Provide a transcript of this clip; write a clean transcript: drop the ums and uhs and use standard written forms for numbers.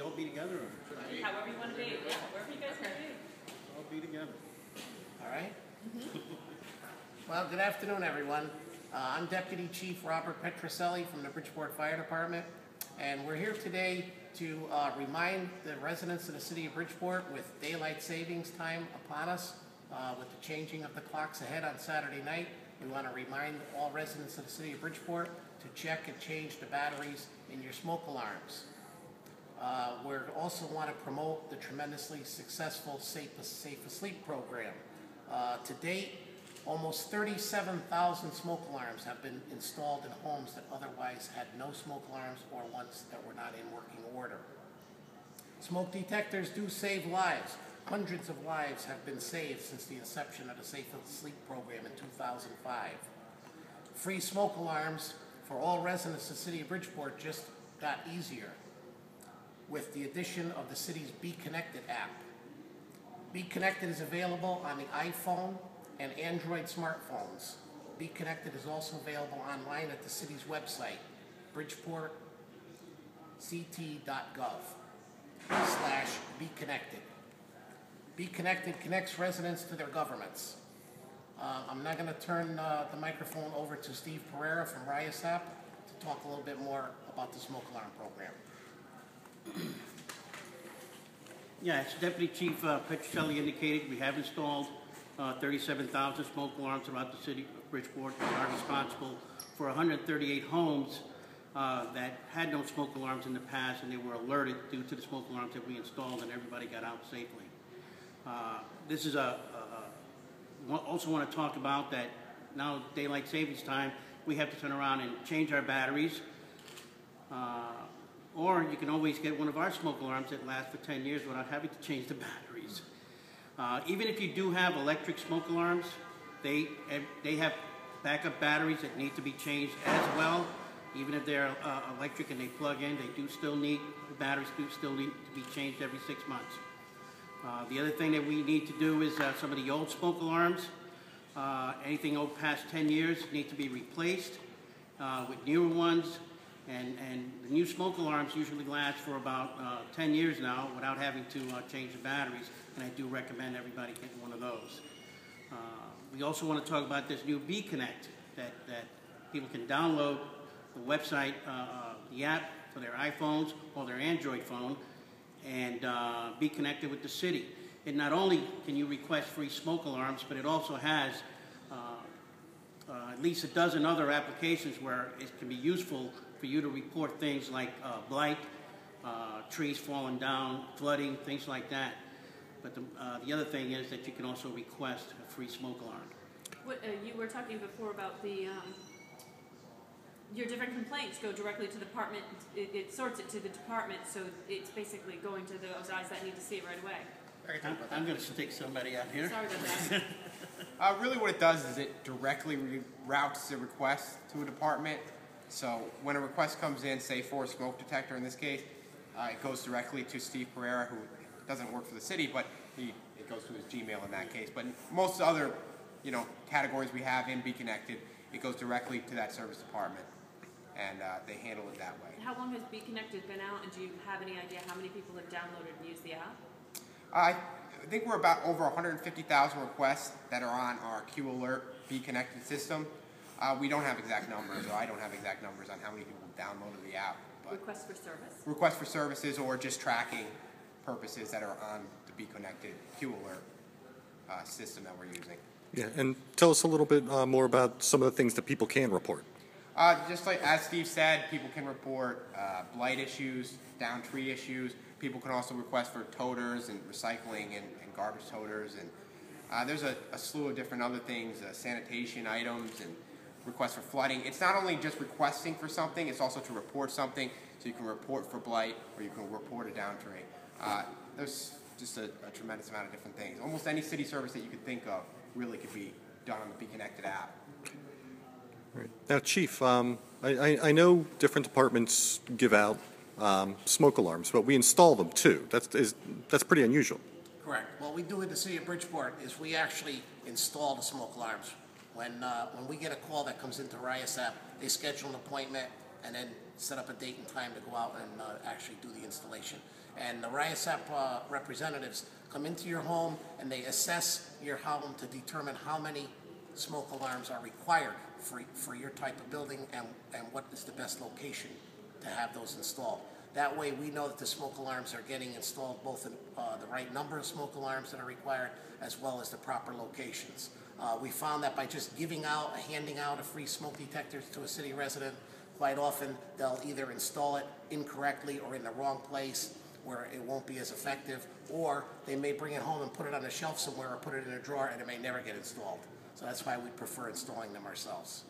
all be together? Or However you want to be. Yeah, wherever you guys want to be. all be together. All right. Well, good afternoon, everyone. I'm Deputy Chief Robert Petroselli from the Bridgeport Fire Department, and we're here today to remind the residents of the city of Bridgeport with daylight savings time upon us, with the changing of the clocks ahead on Saturday night. We want to remind all residents of the city of Bridgeport to check and change the batteries in your smoke alarms. We also want to promote the tremendously successful Safe Asleep program. To date, almost 37,000 smoke alarms have been installed in homes that otherwise had no smoke alarms or ones that were not in working order. Smoke detectors do save lives. Hundreds of lives have been saved since the inception of the Safe Asleep program in 2005. Free smoke alarms for all residents of the city of Bridgeport just got easier with the addition of the city's Be Connected app. Be Connected is available on the iPhone and Android smartphones. Be Connected is also available online at the city's website, bridgeportct.gov/BeConnected. Be Connected connects residents to their governments. I'm now going to turn the microphone over to Steve Pereira from RIASAP to talk a little bit more about the smoke alarm program. Yeah, as Deputy Chief Petroselli indicated, we have installed 37,000 smoke alarms throughout the city of Bridgeport. We are responsible for 138 homes that had no smoke alarms in the past, and they were alerted due to the smoke alarms that we installed, and everybody got out safely. This is also want to talk about that now daylight savings time, we have to turn around and change our batteries. Or you can always get one of our smoke alarms that last for 10 years without having to change the batteries. Even if you do have electric smoke alarms, they have backup batteries that need to be changed as well. Even if they're electric and they plug in, the batteries do still need to be changed every 6 months. The other thing that we need to do is some of the old smoke alarms, anything over past 10 years need to be replaced with newer ones. And the new smoke alarms usually last for about 10 years now without having to change the batteries, and I do recommend everybody get one of those. We also want to talk about this new Be Connect that people can download the website, the app for their iPhones or their Android phone, and be connected with the city. And not only can you request free smoke alarms, but it also has at least a dozen other applications where it can be useful for you to report things like blight, trees falling down, flooding, things like that. But the other thing is that you can also request a free smoke alarm. What, you were talking before about the your different complaints go directly to the department. It sorts it to the department, so it's basically going to those eyes that need to see it right away. I'm going to stick somebody out here. Sorry about that. Really what it does is it directly routes the request to a department. So when a request comes in, say for a smoke detector in this case, it goes directly to Steve Pereira, who doesn't work for the city, but it goes to his Gmail in that case. But most other categories we have in Be Connected, it goes directly to that service department, and they handle it that way. How long has Be Connected been out, and do you have any idea how many people have downloaded and used the app? I think we're about over 150,000 requests that are on our Q Alert Be Connected system. We don't have exact numbers, or I don't have exact numbers on how many people downloaded the app. But Request for service? Request for services or just tracking purposes that are on the Be Connected Q Alert system that we're using. Yeah, and tell us a little bit more about some of the things that people can report. Just like as Steve said, people can report blight issues, down tree issues. People can also request for toters and recycling and garbage toters. And there's a slew of different other things, sanitation items and requests for flooding. It's not only just requesting for something, it's also to report something. So you can report for blight or you can report a down tree. There's just a tremendous amount of different things. Almost any city service that you could think of really could be done on the Be Connected app. Right. Now, Chief, I know different departments give out smoke alarms, but we install them too. That's pretty unusual. Correct. What we do in the city of Bridgeport is we actually install the smoke alarms. When we get a call that comes into RIASAP, they schedule an appointment, and then set up a date and time to go out and actually do the installation. And the RIASAP representatives come into your home and they assess your home to determine how many smoke alarms are required for your type of building and what is the best location to have those installed. That way we know that the smoke alarms are getting installed both in the right number of smoke alarms that are required as well as the proper locations. We found that by just handing out a free smoke detector to a city resident, quite often they'll either install it incorrectly or in the wrong place where it won't be as effective, or they may bring it home and put it on a shelf somewhere or put it in a drawer and it may never get installed. So that's why we prefer installing them ourselves.